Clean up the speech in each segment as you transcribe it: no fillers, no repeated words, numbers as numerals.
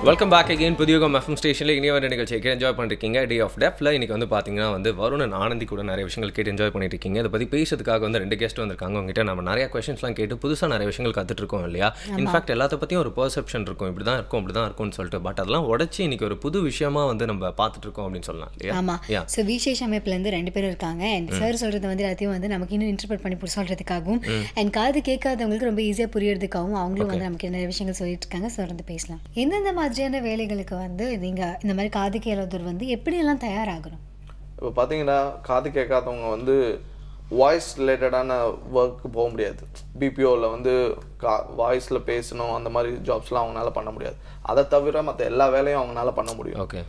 Welcome back again Puthiyugam FM ஸ்டேஷனில் இனியவர் நிகழ்ச்சி கேட்டு என்ஜாய் பண்ணிருக்கீங்க. டே ஆஃப் டெஃப்ல இன்னைக்கு வந்து பார்த்தீங்கன்னா வந்து வருணன் ஆனந்தி கூட நிறைய விஷயங்கள் கேட்டு என்ஜாய் பண்ணிட்டு இருக்கீங்க. இதை பற்றி பேசுறதுக்காக வந்து 2 கெஸ்ட் வந்திருக்காங்க. உங்ககிட்ட நம்ம நிறைய கொஸ்டின்ஸ்லாம் கேட்டு புதுசாக நிறைய விஷயங்கள் கற்றுட்டு இருக்கோம் இல்லையா? இன்ஃபேக்ட் எல்லாத்த பற்றியும் ஒரு பெர்செப்ஷன் இருக்கும், இப்படி தான் இருக்கும் அப்படி தான் இருக்கும்னு சொல்லிட்டு. பட் அதெல்லாம் உடச்சி இன்னைக்கு ஒரு புது விஷயமா வந்து நம்ம பார்த்துட்டு இருக்கோம் அப்படின்னு சொல்லலாம் இல்லையா? ஆமாம். ஸோ விசேஷ அமைப்புலேருந்து 2 பேரும் இருக்காங்க. அண்ட் சார் சொல்கிறது வந்து எல்லாத்தையும் வந்து நமக்கு இன்னும் இன்டர்பிரட் பண்ணி சொல்கிறதுக்காகவும் அண்ட் காது கேட்காதவங்களுக்கு ரொம்ப ஈஸியாக புரியறதுக்காகவும் அவங்களும் வந்து நமக்கு நிறைய விஷயங்கள் சொல்லிட்டு இருக்காங்க. ஸோ வந்து பேசலாம். எந்தெந்த மாதிரியான வேலைகளுக்கு வந்து நீங்கள் இந்த மாதிரி காது கேளாதவர் வந்து எப்படியெல்லாம் தயாராகணும்? இப்போ பார்த்தீங்கன்னா காது கேட்காதவங்க வந்து வாய்ஸ் ரிலேட்டடான ஒர்க்கு போக முடியாது. பிபிஓவில் வந்து வாய்ஸில் பேசணும் அந்த மாதிரி ஜாப்ஸ்லாம் அவங்களால பண்ண முடியாது. அதை தவிர மற்ற எல்லா வேலையும் அவங்களால பண்ண முடியும். ஓகே,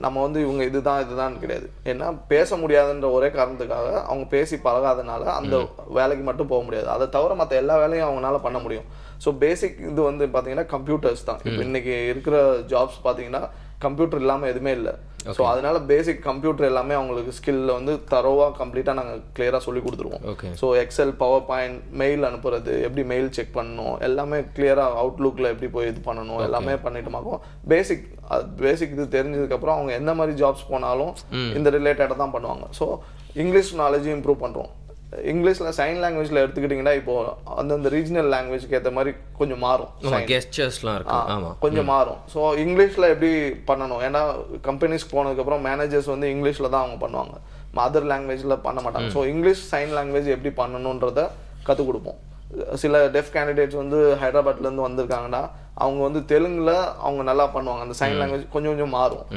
நம்ம வந்து இவங்க இதுதான் கிடையாது. ஏன்னா பேச முடியாதுன்ற ஒரே காரணத்துக்காக அவங்க பேசி பழகாதனால அந்த வேலைக்கு மட்டும் போக முடியாது. அதை தவிர மற்ற எல்லா வேலையும் அவங்களால பண்ண முடியும். ஸோ பேசிக் இது வந்து பார்த்தீங்கன்னா கம்ப்யூட்டர்ஸ் தான். இப்போ இன்னைக்கு இருக்கிற ஜாப்ஸ் பார்த்தீங்கன்னா கம்ப்யூட்டர் இல்லாமல் எதுவுமே இல்லை. ஸோ அதனால பேசிக் கம்ப்யூட்டர் எல்லாமே அவங்களுக்கு ஸ்கில்ல வந்து தரோவாக கம்ப்ளீட்டாக நாங்கள் கிளியராக சொல்லி கொடுத்துருவோம். So Excel, PowerPoint, mail அனுப்புறது, எப்படி மெயில் செக் பண்ணணும், எல்லாமே கிளியராக அவுட்லுக்கில் எப்படி போய் இது பண்ணணும் எல்லாமே பண்ணிட்டுமாக்கும். பேசிக் இது தெரிஞ்சதுக்கப்புறம் அவங்க எந்த மாதிரி ஜாப்ஸ் போனாலும் இந்த ரிலேட்டடாக தான் பண்ணுவாங்க. ஸோ இங்கிலீஷ் நாலேஜும் இம்ப்ரூவ் பண்ணுறோம். இங்கிலீஷில் சைன் லாங்குவேஜில் எடுத்துக்கிட்டிங்கன்னா இப்போ அந்தந்த ரீஜனல் லாங்குவேஜ்க்கு ஏற்ற மாதிரி கொஞ்சம் மாறும், கொஞ்சம் மாறும். ஸோ இங்கிலீஷில் எப்படி பண்ணணும், ஏன்னா கம்பெனிஸ்க்கு போனதுக்கப்புறம் மேனேஜர்ஸ் வந்து இங்கிலீஷில் தான் அவங்க பண்ணுவாங்க, அதர் லாங்குவேஜில் பண்ண மாட்டாங்க. ஸோ இங்கிலீஷ் சைன் லாங்குவேஜ் எப்படி பண்ணணுன்றத கற்றுக் கொடுப்போம். சில டெஃப் கேண்டிடேட்ஸ் வந்து ஹைதராபாத்லேருந்து வந்திருக்காங்கன்னா அவங்க வந்து தெலுங்கில் அவங்க நல்லா பண்ணுவாங்க. அந்த சைன் லாங்குவேஜ் கொஞ்சம் கொஞ்சம் மாறும்.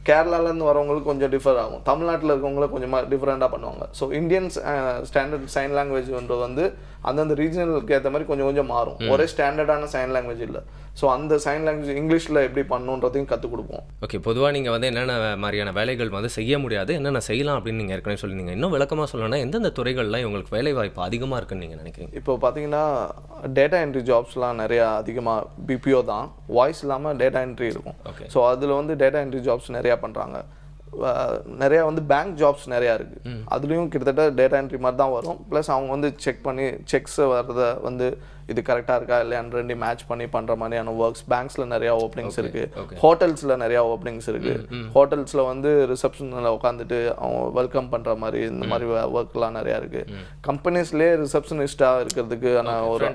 கேரளாலேருந்து வரவங்களுக்கு கொஞ்சம் டிஃபர் ஆகும். தமிழ்நாட்டில் இருக்கவங்கள கொஞ்சம் டிஃப்ரெண்ட்டாக பண்ணுவாங்க. ஸோ இந்தியன்ஸ் ஸ்டாண்டர்ட் சைன் லாங்குவேஜ்ன்றது வந்து அந்தந்த ரீஜனலுக்கு ஏற்ற மாதிரி கொஞ்சம் கொஞ்சம் மாறும். ஒரே ஸ்டாண்டர்டான சைன் லாங்குவேஜ் இல்லை. ஸோ அந்த சைன் லாங்குவேஜ் இங்கிலீஷில் எப்படி பண்ணணுன்றதையும் கற்றுக் கொடுப்போம். ஓகே, பொதுவாக நீங்கள் வந்து என்னென்ன மாதிரியான வேலைகள் வந்து செய்ய முடியாது, என்னென்ன செய்யலாம் அப்படின்னு நீங்கள் ஏற்கனவே சொல்லியிருந்தீங்க. இன்னும் விளக்கமாக சொல்லணும்னா எந்தெந்த துறைகளில் உங்களுக்கு வேலை வாய்ப்பு அதிகமாக இருக்குன்னு நீங்கள் நினைக்கிறீங்க? இப்போ பார்த்தீங்கன்னா டேட்டா என்ட்ரி ஜாப்ஸ்லாம் நிறையா அதிகமாக பிபிஓ தான், வாய்ஸ் இல்லாமல் டேட்டா என்ட்ரி இருக்கும். ஸோ அதில் வந்து டேட்டா என்ட்ரி ஜாப்ஸ் நிறையா பண்ணுறாங்க. நிறையா வந்து பேங்க் ஜாப்ஸ் நிறையா இருக்குது. அதுலேயும் கிட்டத்தட்ட டேட்டா என்ட்ரி மாதிரி தான் வரும். ப்ளஸ் அவங்க வந்து செக் பண்ணி செக்ஸ் வர்றதை வந்து இது கரெக்டாக இருக்கா இல்லையான்னு ரெண்டு மேட்ச் பண்ணி பண்ணுற மாதிரியான ஒர்க்ஸ் பேங்க்ஸில் நிறையா ஓப்பனிங்ஸ் இருக்குது. ஹோட்டல்ஸில் நிறையா ஓப்பனிங்ஸ் இருக்குது. ஹோட்டல்ஸில் வந்து ரிசப்ஷனில் உட்காந்துட்டு அவங்க வெல்கம் பண்ணுற மாதிரி இந்த மாதிரி ஒர்க்லாம் நிறையா இருக்குது. கம்பெனிஸ்லேயே ரிசப்ஷனிஸ்டாக இருக்கிறதுக்கான ஒரு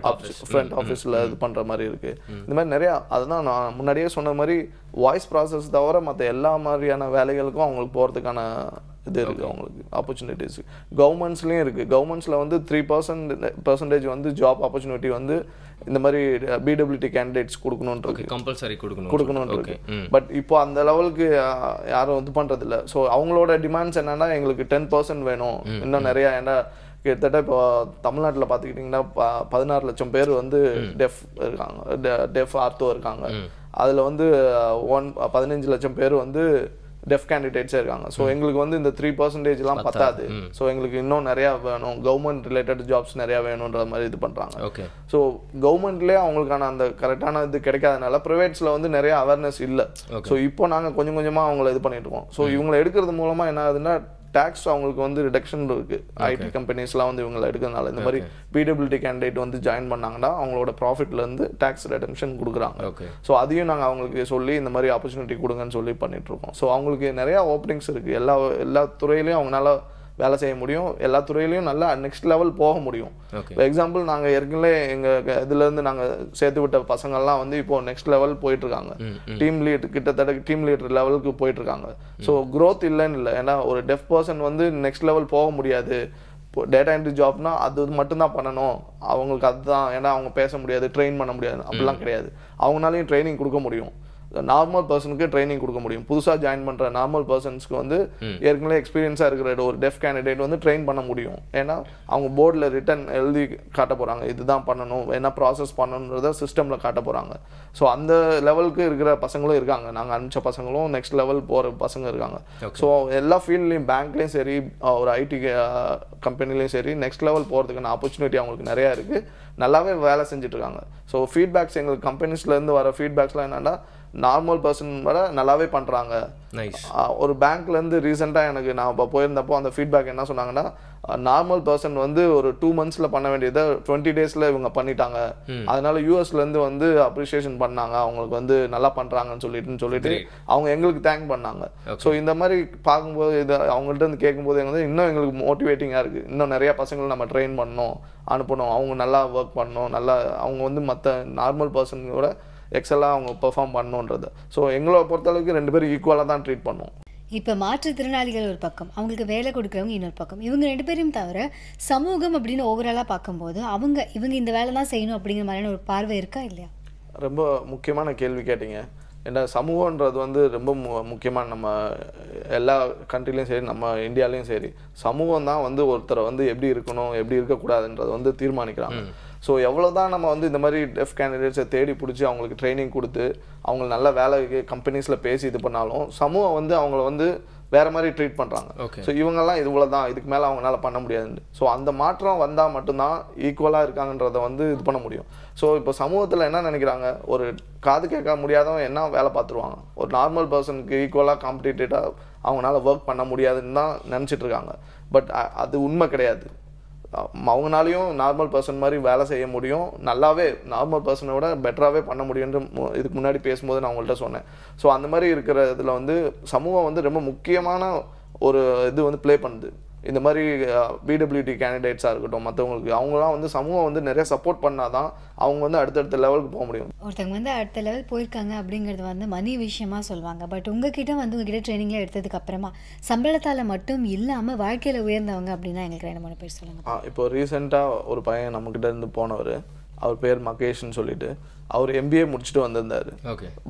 ஃப்ரண்ட் ஆஃபீஸில் இது பண்ணுற மாதிரி இருக்குது. இந்த மாதிரி நிறையா, அதுதான் நான் முன்னாடியே சொன்ன மாதிரி வாய்ஸ் ப்ராசஸ் தவிர மற்ற எல்லா மாதிரியான வேலைகளுக்கும் அவங்களுக்கு போகிறதுக்கான இது இருக்குது, அவங்களுக்கு ஆப்பர்ச்சுனிட்டிஸ் கவர்மெண்ட்ஸ்லேயும் இருக்குது. கவர்மெண்ட்ஸில் வந்து 3% வந்து ஜாப் ஆப்பர்ச்சுனிட்டி வந்து இந்த மாதிரி பிடபிள்யூடி கேண்டிடேட்ஸ் கொடுக்கணுன்றது கம்பல்சரி கொடுக்கணுன்றது. பட் இப்போ அந்த லெவலுக்கு யாரும் இது பண்ணுறதில்ல. ஸோ அவங்களோட டிமாண்ட்ஸ் என்னென்னா எங்களுக்கு 10% வேணும் இன்னும் நிறையா. ஏன்னா கிட்டத்தட்ட இப்போ தமிழ்நாட்டில் பார்த்துக்கிட்டிங்கன்னா 16 லட்சம் பேர் வந்து டெஃப் இருக்காங்க, டெஃப் ஆர்த்தோ இருக்காங்க. அதில் வந்து 15 லட்சம் பேர் வந்து டெஃப் கேண்டிடேட்ஸே இருக்காங்க. ஸோ எங்களுக்கு வந்து இந்த 3%லாம் பத்தாது. ஸோ எங்களுக்கு இன்னும் நிறையா வேணும், கவர்மெண்ட் ரிலேட்டட் ஜாப்ஸ் நிறையா வேணுன்ற மாதிரி இது பண்ணுறாங்க. ஸோ கவர்மெண்ட்லேயே அவங்களுக்கான அந்த கரெக்டான இது கிடைக்காதனால ப்ரைவேட்ஸில் வந்து நிறைய அவேர்னஸ் இல்லை. ஸோ இப்போ நாங்கள் கொஞ்சம் கொஞ்சமாக அவங்கள இது பண்ணிட்டு இருக்கோம். ஸோ இவங்களை எடுக்கிறது மூலமாக என்ன ஆகுதுன்னா டேக்ஸ் அவங்களுக்கு வந்து ரிடக்ஷன் இருக்குது. ஐடி கம்பெனிஸ்லாம் வந்து இவங்களை எடுக்கிறதுனால இந்த மாதிரி பிடபிள்யூடி கேண்டிடேட் வந்து ஜாயின் பண்ணாங்கன்னா அவங்களோட ப்ராஃபிட்லேருந்து டேக்ஸ் ரிடக்ஷன் கொடுக்குறாங்க. ஸோ அதையும் நாங்கள் அவங்களுக்கு சொல்லி இந்த மாதிரி ஆப்பர்ச்சுனிட்டி கொடுங்கன்னு சொல்லி பண்ணிகிட்ருக்கோம். ஸோ அவங்களுக்கு நிறையா ஓப்பனிங்ஸ் இருக்குது. எல்லா துறையிலையும் அவங்களால வேலை செய்ய முடியும். எல்லா துறையிலையும் நல்லா நெக்ஸ்ட் லெவல் போக முடியும். இப்போ எக்ஸாம்பிள் நாங்கள் ஏற்கனவே எங்கள் இதுலேருந்து நாங்கள் சேர்த்து விட்ட பசங்கள்லாம் வந்து இப்போது நெக்ஸ்ட் லெவல் போயிட்டுருக்காங்க. டீம் லீட் கிட்டத்தட்ட டீம் லீடர் லெவலுக்கு போயிட்டுருக்காங்க. ஸோ க்ரோத் இல்லைன்னு இல்லை. ஏன்னா ஒரு டெஃப் பர்சன் வந்து நெக்ஸ்ட் லெவல் போக முடியாது. இப்போ டேட்டா என்ட்ரி ஜாப்னா அது மட்டும்தான் பண்ணணும் அவங்களுக்கு, அதுதான். ஏன்னா அவங்க பேச முடியாது, ட்ரெயின் பண்ண முடியாது, அப்படிலாம் கிடையாது. அவங்களாலையும் ட்ரைனிங் கொடுக்க முடியும். நார்மல் பர்சனுக்கு ட்ரைனிங் கொடுக்க முடியும். புதுசாக ஜாயின் பண்ணுற நார்மல் பர்சன்ஸ்க்கு வந்து ஏற்கனவே எக்ஸ்பீரியன்ஸாக இருக்கிற ஒரு டெஃப் கேண்டிடேட் வந்து ட்ரெயின் பண்ண முடியும். ஏன்னா அவங்க போர்டில் ரிட்டன் எழுதி காட்ட போகிறாங்க, இதுதான் பண்ணணும், என்ன ப்ராசஸ் பண்ணணுன்றத சிஸ்டமில் காட்ட போகிறாங்க. ஸோ அந்த லெவலுக்கு இருக்கிற பசங்களும் இருக்காங்க. நாங்கள் அனுப்பிச்ச பசங்களும் நெக்ஸ்ட் லெவல் போகிற பசங்க இருக்காங்க. ஸோ எல்லா ஃபீல்ட்லேயும் பேங்க்லேயும் சரி, ஒரு ஐடி கம்பெனிலையும் சரி, நெக்ஸ்ட் லெவல் போகிறதுக்கான ஆப்பர்ச்சுனிட்டி அவங்களுக்கு நிறையா இருக்குது. நல்லாவே வேலை செஞ்சுட்ருக்காங்க. ஸோ ஃபீட்பேக்ஸ் எங்களுக்கு கம்பெனிஸ்லேருந்து வர ஃபீட்பேக்ஸ்லாம் என்னென்னா நார்மல் பர்சன் விட நல்லாவே பண்ணுறாங்க. ஒரு பேங்க்லேருந்து ரீசெண்டாக எனக்கு நான் இப்போ போயிருந்தப்போ அந்த ஃபீட்பேக் என்ன சொன்னாங்கன்னா, நார்மல் பர்சன் வந்து ஒரு 2 months பண்ண வேண்டியதை 20 days இவங்க பண்ணிட்டாங்க. அதனால யூஎஸ்லேருந்து வந்து அப்ரிஷியேஷன் பண்ணாங்க, அவங்களுக்கு வந்து நல்லா பண்ணுறாங்கன்னு சொல்லிட்டு அவங்க எங்களுக்கு தேங்க் பண்ணாங்க. ஸோ இந்த மாதிரி பார்க்கும்போது இது அவங்கள்ட்ட இருந்து கேட்கும்போது வந்து இன்னும் எங்களுக்கு மோட்டிவேட்டிங்காக இருக்குது. இன்னும் நிறையா பசங்களை நம்ம ட்ரெயின் பண்ணணும், அனுப்பணும், அவங்க நல்லா ஒர்க் பண்ணணும், நல்லா அவங்க வந்து மற்ற நார்மல் பர்சனோட எக்ஸலாக அவங்க பெர்ஃபார்ம் பண்ணணுன்றது. ஸோ எங்களை பொறுத்தளவுக்கு 2 பேரும் ஈக்குவலாக தான் ட்ரீட் பண்ணுவோம். இப்போ மாற்றுத்திறனாளிகள் ஒரு பக்கம், அவங்களுக்கு வேலை கொடுக்குறவங்க இன்னொரு பக்கம், இவங்க 2 பேரையும் தவிர சமூகம் அப்படின்னு ஓவராலாக பார்க்கும்போது இவங்க இந்த வேலை தான் செய்யணும் அப்படிங்கிற மாதிரியான ஒரு பார்வை இருக்கா இல்லையா? ரொம்ப முக்கியமான கேள்வி கேட்டீங்க. ஏன்னா சமூகன்றது வந்து ரொம்ப முக்கியமான, நம்ம எல்லா கண்ட்ரிலையும் சரி நம்ம இந்தியாலையும் சரி சமூகம் தான் வந்து ஒருத்தரை வந்து எப்படி இருக்கணும் எப்படி இருக்கக்கூடாதுன்றதை வந்து தீர்மானிக்கிறாங்க. ஸோ எவ்வளோ தான் நம்ம வந்து இந்த மாதிரி டெஃப் கேண்டிடேட்ஸை தேடி பிடிச்சி அவங்களுக்கு ட்ரைனிங் கொடுத்து அவங்க நல்ல வேலைக்கு கம்பெனிஸில் பேசி இது பண்ணாலும் சமூகம் வந்து அவங்கள வந்து வேறு மாதிரி ட்ரீட் பண்ணுறாங்க. ஸோ இவங்கெல்லாம் இவ்வளோ தான், இதுக்கு மேலே அவங்களால பண்ண முடியாதுன்னு. ஸோ அந்த மாற்றம் வந்தால் மட்டும்தான் ஈக்குவலாக இருக்காங்கன்றதை வந்து இது பண்ண முடியும். ஸோ இப்போ சமூகத்தில் என்ன நினைக்கிறாங்க, ஒரு காது கேட்க முடியாதவங்க என்ன வேலை பார்த்துருவாங்க, ஒரு நார்மல் பர்சனுக்கு ஈக்குவலாக காம்படிட்டேட்டாக அவங்களால ஒர்க் பண்ண முடியாதுன்னு தான் நினச்சிட்ருக்காங்க. பட் அது உண்மை கிடையாது. அவங்களாலையும் நார்மல் பர்சன் மாதிரி வேலை செய்ய முடியும், நல்லாவே நார்மல் பர்சனை விட பெட்டராகவே பண்ண முடியும்னு இதுக்கு முன்னாடி பேசும்போது நான் உங்கள்கிட்ட சொன்னேன். ஸோ அந்த மாதிரி இருக்கிற இதில் வந்து சமூகம் வந்து ரொம்ப முக்கியமான ஒரு இது வந்து ப்ளே பண்ணுது. இந்த மாதிரி பிடபிள்யூடி கேண்டிடேட்ஸாக இருக்கட்டும், மற்றவங்களுக்கு அவங்களாம் வந்து சமூகம் வந்து நிறைய சப்போர்ட் பண்ணால் தான் அவங்க வந்து அடுத்தடுத்த லெவலுக்கு போக முடியும். ஒருத்தவங்க வந்து அடுத்த லெவல் போயிருக்காங்க அப்படிங்கிறது வந்து மணி விஷயமா சொல்லுவாங்க. பட் உங்ககிட்ட வந்து உங்ககிட்ட ட்ரைனிங்லாம் எடுத்ததுக்கு அப்புறமா சம்பளத்தால் மட்டும் இல்லாமல் வாழ்க்கையில் உயர்ந்தவங்க அப்படின்னா எங்களுக்கு 2-3 பேர் சொல்லுங்கள். இப்போ ரீசெண்டாக ஒரு பையன் நம்மக்கிட்ட இருந்து போனவர், அவர் பேர் மகேஷ்னு சொல்லிட்டு, அவர் MBA முடிச்சுட்டு வந்திருந்தார்.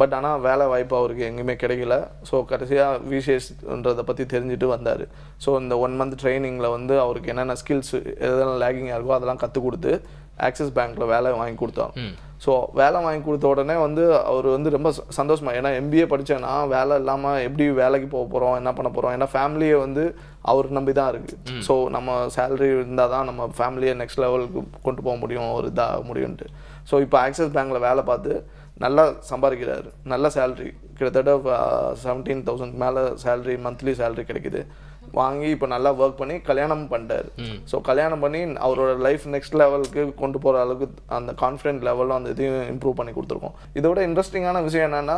பட் ஆனால் வேலை வாய்ப்பு அவருக்கு எங்கேயுமே கிடைக்கல. ஸோ கடைசியாக விசேஷ்ன்றதை பற்றி தெரிஞ்சுட்டு வந்தார். ஸோ இந்த 1 month ட்ரைனிங்கில் வந்து அவருக்கு என்னென்ன ஸ்கில்ஸ் எதெல்லாம் லேகிங்காக இருக்கோ அதெல்லாம் கற்றுக் கொடுத்து ஆக்சிஸ் பேங்க்கில் வேலை வாங்கி கொடுத்தோம். ஸோ வேலை வாங்கி கொடுத்த உடனே வந்து அவர் வந்து ரொம்ப சந்தோஷமா, ஏன்னா MBA படித்தேன்னா வேலை இல்லாமல் எப்படி வேலைக்கு போக போகிறோம், என்ன பண்ண போகிறோம், ஏன்னா ஃபேமிலியை வந்து அவர் நம்பி தான் இருக்குது. ஸோ நம்ம சேலரி இருந்தால் தான் நம்ம ஃபேமிலியை நெக்ஸ்ட் லெவலுக்கு கொண்டு போக முடியும், ஒரு இதாக முடியும்ட்டு. ஸோ இப்போ ஆக்சிஸ் பேங்க்கில் வேலை பார்த்து நல்லா சம்பாதிக்கிறாரு, நல்ல சேலரி, கிட்டத்தட்ட 17,000 மேலே சேலரி, மந்த்லி சேலரி கிடைக்குது. வாங்கி இப்போ நல்லா ஒர்க் பண்ணி கல்யாணம் பண்ணிட்டாரு. ஸோ கல்யாணம் பண்ணி அவரோட லைஃப் நெக்ஸ்ட் லெவலுக்கு கொண்டு போகிற அளவுக்கு அந்த கான்ஃபிடென்ட் லெவலும் அந்த இதையும் இம்ப்ரூவ் பண்ணி கொடுத்துருக்கோம். இதோட இன்ட்ரெஸ்டிங்கான விஷயம் என்னென்னா,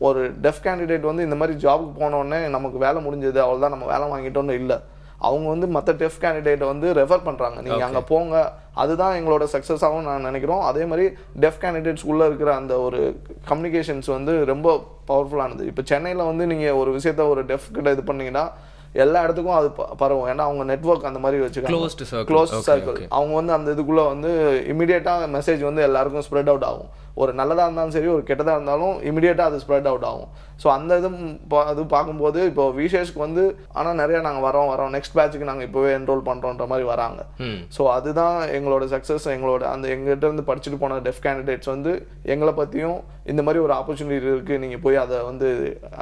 ஒரு டெஃப் கேண்டிடேட் வந்து இந்த மாதிரி ஜாபுக்கு போனோடனே நமக்கு வேலை முடிஞ்சது அவ்வளோதான் நம்ம வேலை வாங்கிட்டோன்னு இல்லை. அவங்க வந்து மற்ற டெஃப் கேண்டிடேட்டை வந்து ரெஃபர் பண்ணுறாங்க, நீங்கள் அங்கே போங்க, அதுதான் எங்களோட சக்ஸஸாகவும் நான் நினைக்கிறோம். அதே மாதிரி டெஃப் கேண்டிடேட்ஸ் உள்ளே இருக்கிற அந்த ஒரு கம்யூனிகேஷன்ஸ் வந்து ரொம்ப பவர்ஃபுல்லானது. இப்போ சென்னையில் வந்து நீங்கள் ஒரு விஷயத்த ஒரு டெஃப் கிட்ட இது பண்ணிங்கன்னா எல்லா இடத்துக்கும் அது பரவும். ஏன்னா அவங்க நெட்வொர்க் அந்த மாதிரி வச்சுக்காங்க, க்ளோஸ் சர்க்கிள். அவங்க வந்து அந்த இதுக்குள்ளே வந்து இமீடியட்டாக மெசேஜ் வந்து எல்லாருக்கும் ஸ்ப்ரெட் அவுட் ஆகும். ஒரு நல்லதாக இருந்தாலும் சரி, ஒரு கெட்டதாக இருந்தாலும் இமீடியட்டாக அது ஸ்ப்ரெட் அவுட் ஆகும். ஸோ அந்த இது பார்க்கும்போது இப்போ விசேஷ்க்கு வந்து ஆனால் நிறையா நாங்கள் வரோம் நெக்ஸ்ட் பேட்சுக்கு நாங்கள் இப்போவே என்ரோல் பண்ணுறோன்ற மாதிரி வராங்க. ஸோ அதுதான் எங்களோட சக்ஸஸ். எங்களோட அந்த எங்கள்கிட்ட இருந்து படிச்சுட்டு போன டெஃப் கேண்டிடேட்ஸ் வந்து எங்களை பற்றியும் இந்த மாதிரி ஒரு ஆப்பர்ச்சுனிட்டி இருக்குது, நீங்கள் போய் அதை வந்து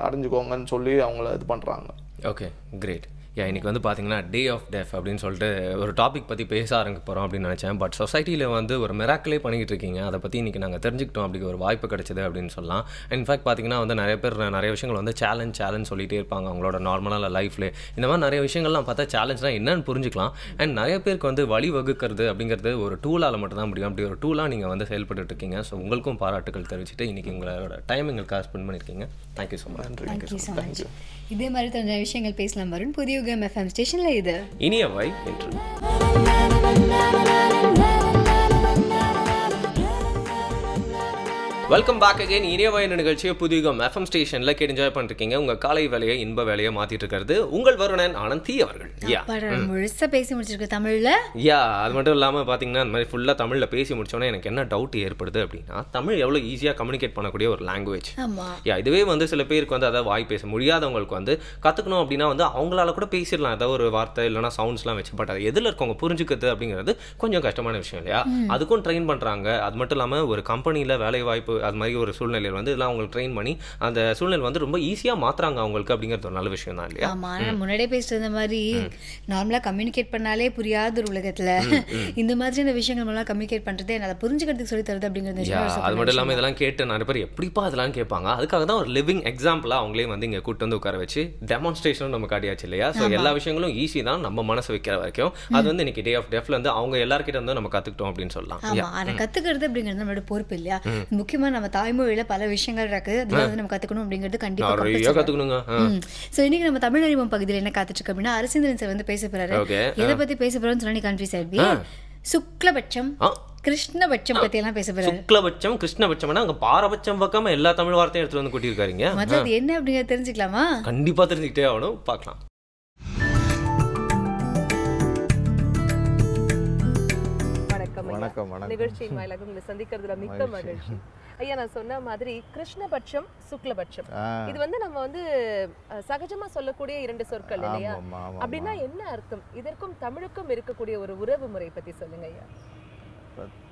அடைஞ்சுக்கோங்கன்னு சொல்லி அவங்கள இது பண்ணுறாங்க. Okay, great. இன்றைக்கி வந்து பார்த்தீங்கன்னா டே ஆஃப் டெஃப் அப்படின்னு சொல்லிட்டு ஒரு டாபிக் பற்றி பேச ஆரம்பிக்க போகிறோம் அப்படின்னு நினச்சேன். பட் சொசைட்டியில் வந்து ஒரு மிராக்கிளே பண்ணிக்கிட்டு இருக்கீங்க, அதை பற்றி இன்றைக்கி நாங்கள் தெரிஞ்சுக்கிட்டோம், அப்படி ஒரு வாய்ப்பு கிடைச்சது அப்படின்னு சொல்லலாம். இன்ஃபேக்ட் பார்த்தீங்கன்னா வந்து நிறைய பேர் நிறைய விஷயங்கள் வந்து சேலஞ்ச் சொல்லிகிட்டே இருப்பாங்க அவங்களோட நார்மலாக லைஃப்லேயே. இந்த மாதிரி நிறைய விஷயங்கள்லாம் பார்த்தா சேலஞ்ச்லாம் என்னன்னு புரிஞ்சுக்கலாம். அண்ட் நிறைய பேருக்கு வந்து வழி வகுக்கிறது அப்படிங்கிறது ஒரு டூலால் மட்டும்தான் முடியும். அப்படி ஒரு டூலாக நீங்கள் வந்து செயல்பட்டு இருக்கீங்க. ஸோ உங்களுக்கும் பாராட்டுகள் தெரிவிச்சுட்டு இன்றைக்கி உங்களோட டைம் எங்களுக்காக ஸ்பெண்ட் பண்ணியிருக்கீங்க. Thank you so much. தேங்க்யூ. இதே மாதிரி கொஞ்சம் விஷயங்கள் பேசலாம் வரும் புதிய FM ஸ்டேஷன்ல. இது இனியவை என்று வெல்கம் பேக் அகைன். இனியவை நிகழ்ச்சியை புதிய FM ஸ்டேஷனில் கேட்டு என்ஜாய் பண்ணிருக்கீங்க. உங்கள் காலை வேலையை இன்ப வேலையை மாற்றிட்டு இருக்கிறது உங்கள் வருணன் ஆனந்தி அவர்கள். முழுசாக பேசி முடிச்சிருக்கு தமிழில். அது மட்டும் இல்லாமல் பார்த்தீங்கன்னா இந்த மாதிரி ஃபுல்லாக தமிழில் பேசி முடிச்சோன்னே எனக்கு என்ன டவுட் ஏற்படுது அப்படின்னா, தமிழ் எவ்வளோ ஈஸியாக கம்யூனிகேட் பண்ணக்கூடிய ஒரு லாங்குவேஜ். இதுவே வந்து சில பேருக்கு வந்து அதாவது வாய் பேச முடியாதவங்களுக்கு வந்து கற்றுக்கணும் அப்படின்னா வந்து அவங்களால கூட பேசிடலாம், ஏதாவது ஒரு வார்த்தை இல்லைனா சவுண்ட்ஸ்லாம் வச்சு. பட் அது எதில் இருக்கவங்க புரிஞ்சுக்கிறது அப்படிங்கிறது கொஞ்சம் கஷ்டமான விஷயம் இல்லையா? அதுக்கும் ட்ரெயின் பண்ணுறாங்க. அது மட்டும் இல்லாமல் ஒரு கம்பெனியில் வேலை வாய்ப்பு அது மாதிரி ஒரு சூழ்நிலையில் வந்து இதெல்லாம் அவங்களுக்கு ட்ரெயின் பண்ணி அந்த சூழ்நிலை வந்து ரொம்ப ஈஸியாக மாற்றுறாங்க அவங்களுக்கு அப்படிங்கிறது ஒரு நல்ல விஷயம் தான் இல்லையா? ஆமாம். ஆனால் முன்னாடியே பேசுகிற மாதிரி நார்மலாக கம்யூனிகேட் பண்ணாலே புரியாத ஒரு உலகத்தில் இந்த மாதிரியான விஷயங்கள் மூலம் கம்யூனிகேட் பண்ணுறது அதை புரிஞ்சுக்கிறதுக்கு சொல்லி தருது அப்படிங்கிறது. அது மட்டும் இல்லாமல் இதெல்லாம் கேட்டு நிறைய பேர் எப்படிப்பா அதெல்லாம் கேட்பாங்க. அதுக்காக தான் ஒரு லிவிங் எக்ஸாம்பிளாக அவங்களே வந்து இங்கே கூட்டு வந்து உட்கார வச்சு டெமான்ஸ்ட்ரேஷனும் நம்ம காட்டியாச்சு இல்லையா? ஸோ எல்லா விஷயங்களும் ஈஸி தான் நம்ம மனசு வைக்கிற வரைக்கும். அது வந்து இன்னைக்கு டே ஆஃப் டெஃப்ல வந்து அவங்க எல்லாருக்கிட்ட வந்து நம்ம கற்றுக்கிட்டோம் அப்படின்னு சொல்லலாம். ஆமாம், அதை கற்றுக்கிறது அப்படிங்கிறது நம்மளோட பொறுப்பு இல்லையா? முக்கியமாக நம்ம தாய்மொழியில் பல விஷயங்கள் இருக்குது, அதெல்லாம் வந்து நம்ம கற்றுக்கணும் அப்படிங்கிறது கண்டிப்பாக நிறைய கற்றுக்கணுங்க. ஸோ இன்னைக்கு நம்ம தமிழ் அறிமுகம் பகுதியில் என்ன காத்துட்டு இருக்கோம் அப்படின்னா, அரசிந்திரன் சார் வந்து பேச போறாரு. எதை பற்றி பேச போறோம்னு சொல்லி கன்ஃபியூஸ் ஆயிடுவி. சுக்லபட்சம் கிருஷ்ணபட்சம் பத்தி எல்லாம் பேச போறாரு. சுக்லபட்சம் கிருஷ்ணபட்சம்னா அங்க பாரபட்சம் பக்கம் எல்லா தமிழ் வார்த்தையும் எடுத்து வந்து கூட்டியிருக்காருங்க. முதல்ல அது என்ன அப்படிங்கிறத தெரிஞ்சுக்கலாமா? கண்டிப்பா தெரிஞ்சுக்கிட்டே ஆகணும். பார்க்கலாம். வணக்கம். நிகழ்ச்சியின் வாயிலாக உங்களை சந்திக்கிறதுல மிக்க மகிழ்ச்சி. ஐயா, நான் சொன்ன மாதிரி கிருஷ்ணபட்சம் சுக்லபட்சம் இது வந்து நம்ம வந்து சகஜமா சொல்லக்கூடிய இரண்டு சொற்கள் இல்லையா? அப்படின்னா என்ன அர்த்தம்? இதற்கும் தமிழுக்கும் இருக்கக்கூடிய ஒரு உறவு முறை பத்தி சொல்லுங்க ஐயா.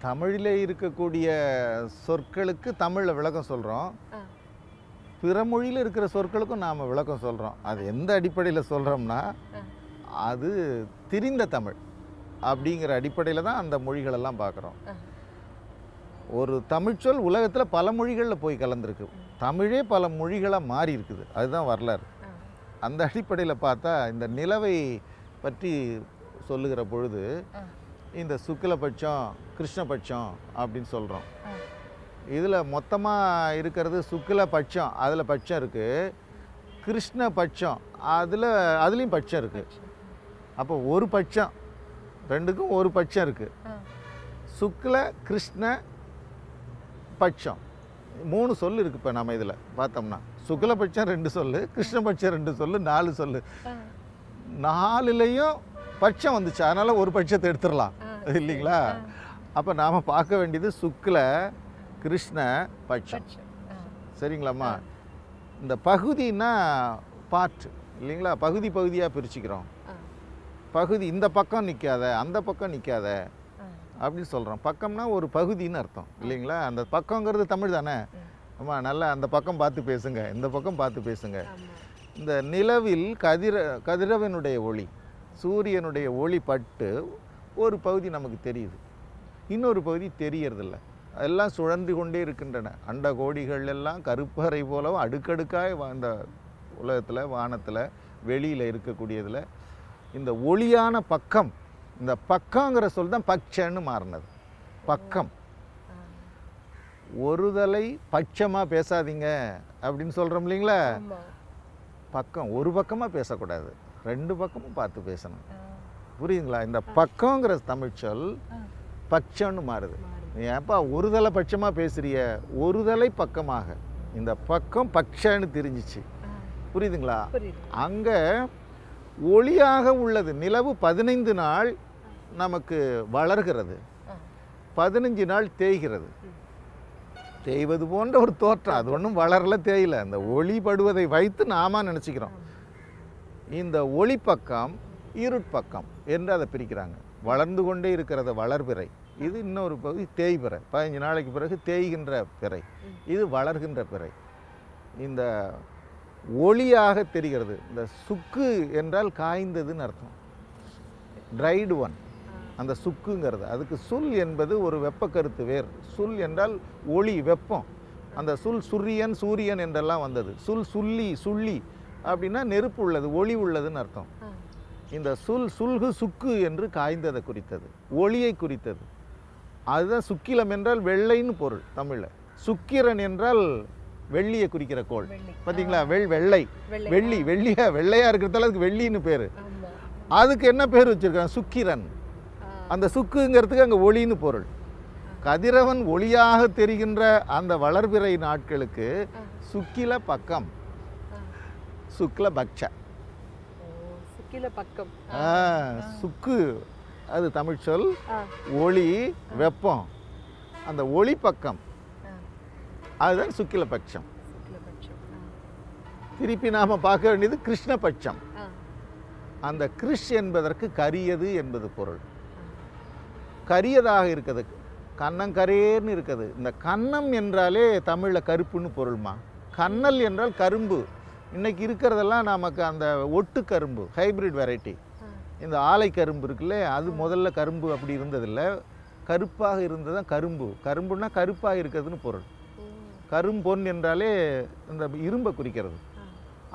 தமிழிலே இருக்கக்கூடிய சொற்களுக்கு தமிழில் விளக்கம் சொல்கிறோம், பிற மொழியில் இருக்கிற சொற்களுக்கும் நாம் விளக்கம் சொல்கிறோம். அது எந்த அடிப்படையில் சொல்கிறோம்னா, அது திரிந்த தமிழ் அப்படிங்கிற அடிப்படையில் தான் அந்த மொழிகளெல்லாம் பார்க்குறோம். ஒரு தமிழ்ச்சொல் உலகத்தில் பல மொழிகளில் போய் கலந்துருக்கு, தமிழே பல மொழிகளாக மாறி இருக்குது. அதுதான் வரலாறு. அந்த அடிப்படையில் பார்த்தா இந்த நிலவை பற்றி சொல்லுகிற பொழுது இந்த சுக்லபட்சம் கிருஷ்ணபட்சம் அப்படின்னு சொல்கிறோம். இதில் மொத்தமாக இருக்கிறது சுக்லபட்சம், அதில் பட்சம் இருக்குது. கிருஷ்ணபட்சம் அதுலேயும் பட்சம் இருக்குது. அப்போ ஒரு பட்சம், ரெண்டுக்கும் ஒரு பட்சம் இருக்குது. சுக்ல கிருஷ்ண பட்சம் 3 சொல் இருக்குது. இப்போ நம்ம இதில் பார்த்தோம்னா சுக்லபட்சம் 2 சொல்லு, கிருஷ்ணபட்சம் 2 சொல்லு, 4 சொல்லு. 4லையும் பட்சம் வந்துச்சு, அதனால் ஒரு பட்சத்தை எடுத்துடலாம் இல்லைங்களா? அப்போ நாம் பார்க்க வேண்டியது சுக்ல கிருஷ்ண பட்சம். சரிங்களாம்மா? இந்த பகுதின்னா பார்ட் இல்லைங்களா? பகுதி பகுதியாக பிரிச்சுக்கிறோம். பகுதி இந்த பக்கம் நிற்காத அந்த பக்கம் நிற்காத அப்படின்னு சொல்கிறோம். பக்கம்னா ஒரு பகுதின்னு அர்த்தம் இல்லைங்களா? அந்த பக்கங்கிறது தமிழ் தானே? ஆமாம், நல்லா அந்த பக்கம் பார்த்து பேசுங்க, இந்த பக்கம் பார்த்து பேசுங்க. இந்த நிலவில் கதிரவனுடைய ஒளி, சூரியனுடைய ஒளி பட்டு ஒரு பகுதி நமக்கு தெரியுது, இன்னொரு பகுதி தெரியறதில்ல. எல்லாம் சுழன்று கொண்டே இருக்கின்றன. அண்ட கோடிகள் எல்லாம் கருப்பறை போலவும் அடுக்கடுக்காக அந்த உலகத்தில் வானத்தில் வெளியில் இருக்கக்கூடியதில் இந்த ஒளியான பக்கம், இந்த பக்கங்கிற சொல் தான் பட்சன்னு மாறினது. பக்கம். ஒருதலை பட்சமாக பேசாதீங்க அப்படின்னு சொல்கிறோம் இல்லைங்களா? பக்கம் ஒரு பக்கமாக பேசக்கூடாது, 2 பக்கமும் பார்த்து பேசணும். புரியுதுங்களா? இந்த பக்கங்கிற தமிழ்ச்சொல் பட்சம்னு மாறுது. ஏப்பா ஒருதலை பட்சமாக பேசுறிய, ஒருதலை பக்கமாக, இந்த பக்கம் பட்சன்னு தெரிஞ்சிச்சு. புரியுதுங்களா? அங்கே ஒளியாக உள்ளது நிலவு 15 நாள் நமக்கு வளர்கிறது, 15 நாள் தேய்கிறது. தேய்வது போன்ற ஒரு தோற்றம், அது ஒன்றும் வளரல, தேயில. அந்த ஒளிபடுவதை வைத்து நாம நினச்சிக்கிறோம். இந்த ஒளி பக்கம் இருட்பக்கம் என்று அதை பிரிக்கிறாங்க. வளர்ந்து கொண்டே இருக்கிறத வளர்பிறை, இது இன்னொரு பகுதி தேய்பிறை, 15 நாளைக்கு பிறகு தேய்கின்ற பிறை, இது வளர்கின்ற பிறை. இந்த ஒளியாக தெரிகிறது. இந்த சுக்கு என்றால் காய்ந்ததுன்னு அர்த்தம், ட்ரைடு ஒன். அந்த சுக்குங்கிறது அதுக்கு சுல் என்பது ஒரு வெப்பக்கருத்து வேர். சுல் என்றால் ஒளி, வெப்பம். அந்த சுல் சுரியன் சூரியன் என்றெல்லாம் வந்தது. சுள்ளி அப்படின்னா நெருப்பு உள்ளது, ஒளி உள்ளதுன்னு அர்த்தம். இந்த சுல்கு சுக்கு என்று காய்ந்ததை குறித்தது, ஒளியை குறித்தது. அதுதான் சுக்கிலம் என்றால் வெள்ளைன்னு பொருள் தமிழில். சுக்கிரன் என்றால் வெள்ளியை குறிக்கிற கோள். பார்த்தீங்களா? வெள்ளை வெள்ளையா இருக்கிறதால அதுக்கு வெள்ளின்னு பேர். அதுக்கு என்ன பேர் வச்சிருக்காங்க? சுக்கிரன். அந்த சுக்குங்கிறதுக்கு அங்கே ஒளின்னு பொருள். கதிரவன் ஒளியாக தெரிகின்ற அந்த வளர்பிறை நாட்களுக்கு சுக்கில பக்கம், சுக்ல பக்ஷ. சுக்கு அது தமிழ் சொல். ஒளி, வெப்பம், அந்த ஒளி பக்கம், அதுதான் சுக்கிலபட்சம். திருப்பி நாம பார்க்க வேண்டியது கிருஷ்ணபட்சம். அந்த கிருஷ் என்பதற்கு கரியது என்பது பொருள். கரியதாக இருக்கிறது. கண்ணங்கரேன்னு இருக்குது. இந்த கன்னம் என்றாலே தமிழில் கருப்புன்னு பொருள்மா. கண்ணல் என்றால் கரும்பு. இன்றைக்கி இருக்கிறதெல்லாம் நமக்கு அந்த ஒட்டு கரும்பு, ஹைப்ரிட் வெரைட்டி. இந்த ஆலை கரும்பு இருக்குல்ல, அது முதல்ல கரும்பு அப்படி இருந்ததில்லை, கருப்பாக இருந்தது தான் கரும்பு. கரும்புன்னா கருப்பாக இருக்கிறதுன்னு பொருள். கரும்பொன் என்றாலே இந்த இரும்பை குறிக்கிறது.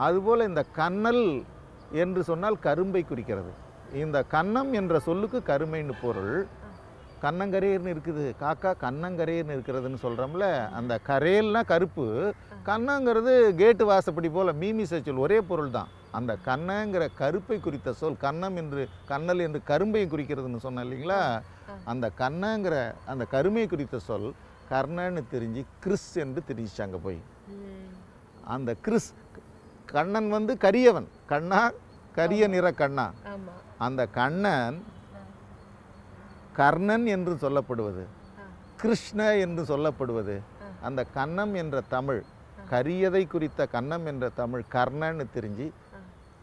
அதுபோல் இந்த கண்ணல் என்று சொன்னால் கரும்பை குறிக்கிறது. இந்த கன்னம் என்ற சொல்லுக்கு கருமைன்னு பொருள். கண்ணங்கரேர்னு இருக்குது, காக்கா கண்ணங்கரேர்னு இருக்கிறதுன்னு சொல்கிறோம்ல, அந்த கரேல்னா கருப்பு, கண்ணங்கிறது கேட்டு வாசப்படி போல் மீமிசை சொல், ஒரே பொருள் தான். அந்த கண்ணங்கிற கருப்பை குறித்த சொல் கன்னம் என்று, கண்ணல் என்று கரும்பையும் குறிக்கிறதுன்னு சொன்னேன் இல்லைங்களா. அந்த கண்ணங்கிற அந்த கருமை குறித்த சொல் கர்ணன்னு தெரிஞ்சு கிறிஸ் என்று தெரிஞ்சிச்சாங்க போய். அந்த கிறிஸ், கண்ணன் வந்து கரியவன், கண்ணா கரிய நிற கண்ணா. அந்த கண்ணன் கர்ணன் என்று சொல்லப்படுவது, கிருஷ்ண என்று சொல்லப்படுவது. அந்த கன்னம் என்ற தமிழ், கரியதை குறித்த கன்னம் என்ற தமிழ் கர்ணன்னு தெரிஞ்சு,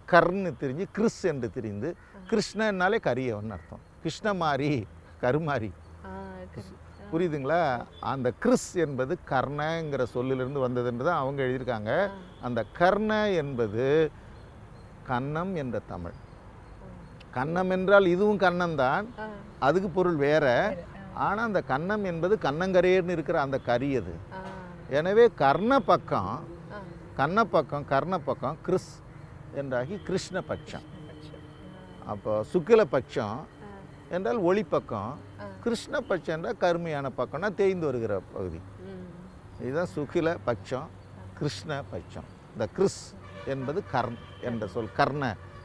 கர்ன்னு தெரிஞ்சு கிறிஸ் என்று தெரிந்து, கிருஷ்ணன்னாலே கரியவன் அர்த்தம். கிருஷ்ணமாரி, கருமாரி, புரியுதுங்களா. அந்த கிறிஸ் என்பது கர்ணங்கிற சொல்லிலிருந்து வந்ததுன்னு தான் அவங்க எழுதியிருக்காங்க. அந்த கர்ண என்பது கன்னம் என்ற தமிழ். கன்னம் என்றால் இதுவும் கண்ணம்தான், அதுக்கு பொருள் வேற. ஆனால் அந்த கன்னம் என்பது கண்ணங்கரேர்னு இருக்கிற அந்த கரியது. எனவே கர்ண பக்கம், கர்ண பக்கம் கிறிஸ் என்றாகி கிருஷ்ண பட்சம். அப்போ சுக்கில பட்சம் என்றால் ஒளி பக்கம், கிருஷ்ண பட்சம் என்றால் கருமையான பக்கம்னா தேய்ந்து வருகிற பகுதி. இதுதான் சுக்கில பட்சம், கிருஷ்ண பட்சம். இந்த கிறிஸ் என்பது கர்ண் என்ற சொல்.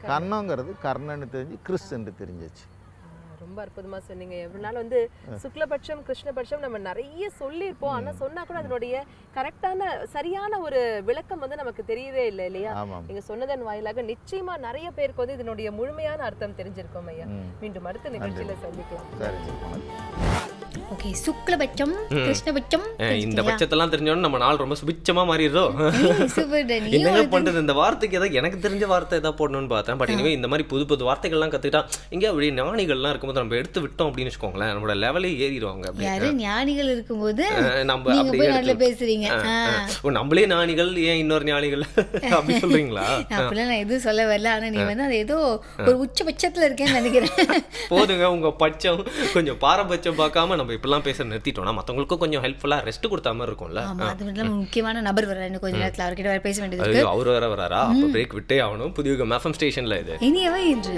கர்ணங்கிறது கர்ணன்னு தெரிஞ்சு கிறிஸ் என்று தெரிஞ்சிச்சு. ரொம்ப அற்புதமா சொன்னீங்க. எவ்வளவு நாள் வந்து சுக்லபட்சம் கிருஷ்ணபட்சம் நம்ம நிறைய சொல்லியிருப்போம், ஆனா சொன்னா கூட அதனுடைய கரெக்டான சரியான ஒரு விளக்கம் வந்து நமக்கு தெரியவே இல்லை இல்லையா. நீங்க சொன்னதன் வாயிலாக நிச்சயமா நிறைய பேருக்கு வந்து இதனுடைய முழுமையான அர்த்தம் தெரிஞ்சிருக்கோம் ஐயா. மீண்டும் அடுத்த நிகழ்ச்சியில சந்திக்கலாம். ஓகே, சுக்லபட்சம் கிருஷ்ணபட்சம் இந்த பட்சத்தெல்லாம் தெரிஞ்சோன்னு நம்ம நாள் ரொம்ப சுபிச்சமா மாறிடுறோம். என்னங்க பண்றது, இந்த வார்த்தைக்கு ஏதாவது எனக்கு தெரிஞ்ச வார்த்தை ஏதாவது போடணும்னு பார்த்தேன். பட் இனிமே இந்த மாதிரி புது புது வார்த்தைகள்லாம் கத்துக்கிட்டா இங்கே அப்படி ஞானிகள்லாம் இருக்கும்போது நம்ம எடுத்து விட்டோம் அப்படின்னு வச்சுக்கோங்களேன், நம்மளோட லெவலே ஏறிடுவாங்க. யாரு ஞானிகள் இருக்கும்போது நம்ம அப்படி பேசுறீங்க, நம்மளே ஞானிகள், ஏன் இன்னொரு ஞானிகள் அப்படி சொல்றீங்களா? அப்படிலாம் நான் எதுவும் சொல்ல வரல. ஆனா நீ வந்து அது ஏதோ ஒரு உச்சபட்சத்துல இருக்கேன்னு நினைக்கிறேன். போதுங்க, உங்க பட்சம் கொஞ்சம் பாரபட்சம் பார்க்காம நம்ம இப்பெல்லாம் பேச நிறுத்திட்டோம்னா மற்றவங்களுக்கும் கொஞ்சம் ஹெல்ப்ஃபுல்லா ரெஸ்ட் கொடுத்த மாதிரி இருக்கும்ல. அது மட்டும் முக்கியமான நபர் வர்றாரு கொஞ்ச நேரத்தில், அவர்கிட்ட வேற பேச வேண்டியது இருக்கு. அவர் வேற வராரா? அப்போ பிரேக் விட்டே ஆகணும். புதிய எஃப்எம் ஸ்டேஷன்ல இது இனியவை இன்று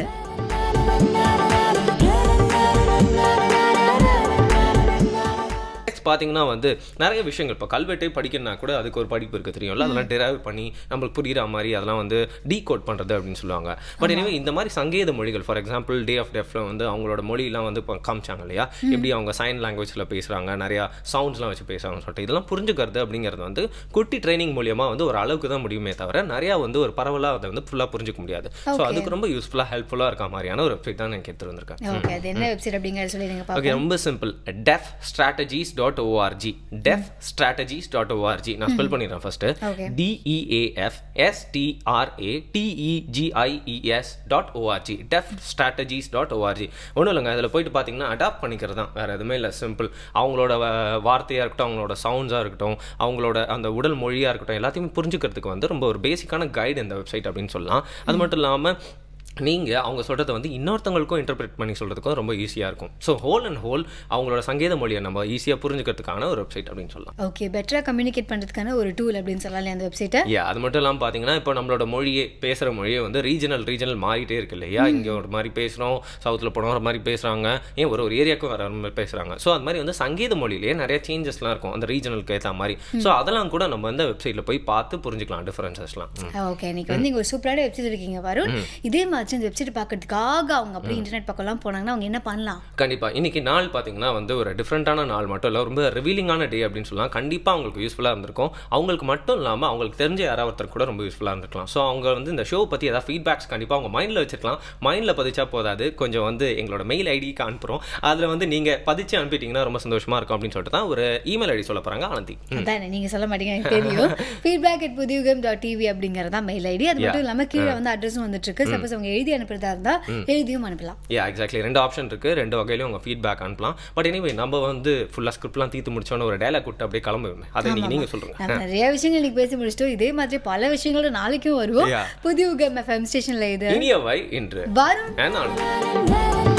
பார்த்தீங்கன்னா வந்து நிறைய விஷயங்கள் இப்போ கல்வெட்டை படிக்கணும்னா கூட அதுக்கு ஒரு படிப்பு இருக்குது தெரியும்ல, அதெல்லாம் டெரைவ் பண்ணி நம்மளுக்கு புரிகிற மாதிரி அதெல்லாம் வந்து டீகோட் பண்ணுறது அப்படின்னு சொல்லுவாங்க. பட் எனவே இந்த மாதிரி சங்கேத மொழிகள், ஃபார் எக்ஸாம்பிள் டே ஆஃப் டெஃப்ல வந்து அவங்களோட மொழியெல்லாம் வந்து இப்போ காமிச்சாங்க இல்லையா, எப்படி அவங்க சைன் லாங்குவேஜில் பேசுகிறாங்க, நிறையா சவுண்ட்ஸ்லாம் வச்சு பேசுகிறாங்கன்னு சொல்லிட்டு இதெல்லாம் புரிஞ்சுக்கிறது அப்படிங்கிறது வந்து குட்டி ட்ரைனிங் மூலியமாக வந்து ஒரு அளவுக்கு தான் முடியுமே தவிர நிறையா வந்து ஒரு பரவலாக அதை வந்து ஃபுல்லாக புரிஞ்சுக்க முடியாது. ஸோ அதுக்கு ரொம்ப யூஸ்ஃபுல்லாக ஹெல்ப்ஃபுல்லாக இருக்க மாதிரியான ஒரு வெப்சைட் தான் எனக்கு எடுத்துகிட்டு வந்திருக்கேன். ஓகே, ரொம்ப சிம்பிள். defstrategies.org, defstrategies.org. நான் ஸ்பெல் பண்ணிடுறேன் ஃபர்ஸ்ட். DEAFSTRATEGIES.org, defstrategies.org. ஒன்றும் இல்லைங்க, அதில் போயிட்டு பார்த்தீங்கன்னா அடாப்ட் பண்ணிக்கிறது தான், வேறு எதுவுமே இல்லை. சிம்பிள். அவங்களோட வார்த்தையாக இருக்கட்டும், அவங்களோட சவுண்ட்ஸாக இருக்கட்டும், அவங்களோட அந்த உடல் மொழியாக இருக்கட்டும், எல்லாத்தையுமே புரிஞ்சுக்கிறதுக்கு வந்து ரொம்ப ஒரு பேசிக்கான கைடு இந்த வெப்சைட் அப்படின்னு சொல்லலாம். அது மட்டும் இல்லாமல் நீங்கள் அவங்க சொல்கிறத வந்து இன்னொருத்தவங்களுக்கும் இன்டர்பிரேட் பண்ணி சொல்கிறதுக்கும் ரொம்ப ஈஸியாக இருக்கும். ஸோ ஹோல் அண்ட் ஹோல் அவங்களோட சங்கேத மொழியை நம்ம ஈஸியாக புரிஞ்சுக்கிறதுக்கான ஒரு வெப்சைட் அப்படின்னு சொல்லலாம். ஓகே, பெட்டராக கம்யூனிகேட் பண்ணுறதுக்கான ஒரு டூல் அப்படின்னு சொல்லலாம் அந்த வெப்சைட்டை. அது மட்டும் இல்லாமல் பார்த்தீங்கன்னா இப்போ நம்மளோட மொழியே பேசுகிற மொழியே வந்து ரீஜனல் மாறிட்டே இருக்கு இல்லையா. இங்கே ஒரு மாதிரி பேசுகிறோம், சவுத்தில் போனோம் ஒரு மாதிரி பேசுகிறாங்க, ஏன் ஒரு ஏரியாவுக்கும் வர மாதிரி பேசுகிறாங்க. ஸோ அது மாதிரி வந்து சங்கேத மொழியிலேயே நிறைய சேஞ்சஸ்லாம் இருக்கும் அந்த ரீஜனலுக்கு ஏற்ற மாதிரி. ஸோ அதெல்லாம் கூட நம்ம வந்து வெப்சைட்டில் போய் பார்த்து புரிஞ்சுக்கலாம் டிஃபரன்சஸ்லாம். ஓகே, இன்னைக்கு வந்து இங்கே ஒரு சூப்பரான வெப்சைட் இருக்கீங்க வருண். இதே மாதிரி இந்த வெப்சைட் பார்க்கறதுக்காக அவங்க அப்படி இன்டர்நெட் பக்கம்லாம் போனாங்கன்னா அவங்க என்ன பண்ணலாம்? கண்டிப்பாக இன்னைக்கு நாள் பார்த்தீங்கன்னா வந்து ஒரு டிஃப்ரெண்ட்டான நாள் மட்டும் இல்லை, ரொம்ப ரிவீலிங்கான டே அப்படின்னு சொல்லலாம். கண்டிப்பாக அவங்களுக்கு யூஸ்ஃபுல்லாக இருந்திருக்கும். அவங்களுக்கு மட்டும் இல்லாமல் அவங்களுக்கு தெரிஞ்ச யாராவது ஒருத்தர் கூட ரொம்ப யூஸ்ஃபுல்லாக இருந்திருக்கலாம். ஸோ அவங்க வந்து இந்த ஷோ பற்றி ஏதாவது ஃபீட்பேக்ஸ் கண்டிப்பாக அவங்க மைண்டில் வச்சுக்கலாம். மைண்டில் பதிச்சா போதாது, கொஞ்சம் வந்து எங்களோட மெயில் ஐடிக்கு அனுப்புகிறோம். அதில் வந்து நீங்கள் பதிச்சு அனுப்பிட்டீங்கன்னா ரொம்ப சந்தோஷமாக இருக்கும் அப்படின்னு சொல்லிட்டு தான் ஒரு இமெயில் ஐடி சொல்ல போகிறாங்க. ஆனந்தி, அதான் நீங்கள் சொல்ல மாட்டீங்க எனக்கு தெரியும். feedback@pudiyugam.tv அப்படிங்கிறதா மெயில் ஐடி. அது மட்டும் இல்லாமல் கீழே வந்து அட்ரஸும் வந்துட்டு இருக்கு. சப்போஸ் அவங்க எழுதி அனுப்புறதா இருந்தால் எழுதியும் அனுப்பலாம். எக்ஸாக்ட்லி 2 ஆப்ஷன் இருக்குது. 2 வகையிலும் உங்கள் ஃபீட்பேக் அனுப்பலாம். பட் எனிவே நம்ம வந்து ஃபுல்லாக ஸ்கிரிப்ட்லாம் தீர்த்து முடிச்சோன்னு ஒரு டயலாக் விட்டு அப்படியே கிளம்புவேன். அதை நீங்கள் சொல்லுங்கள். நிறைய விஷயங்கள் இன்னைக்கு பேசி முடிச்சிட்டோம். இதே மாதிரி பல விஷயங்களோட நாளைக்கும் வருவோம். புதிய FM ஸ்டேஷனில் இது இனியவை இன்று வரும்.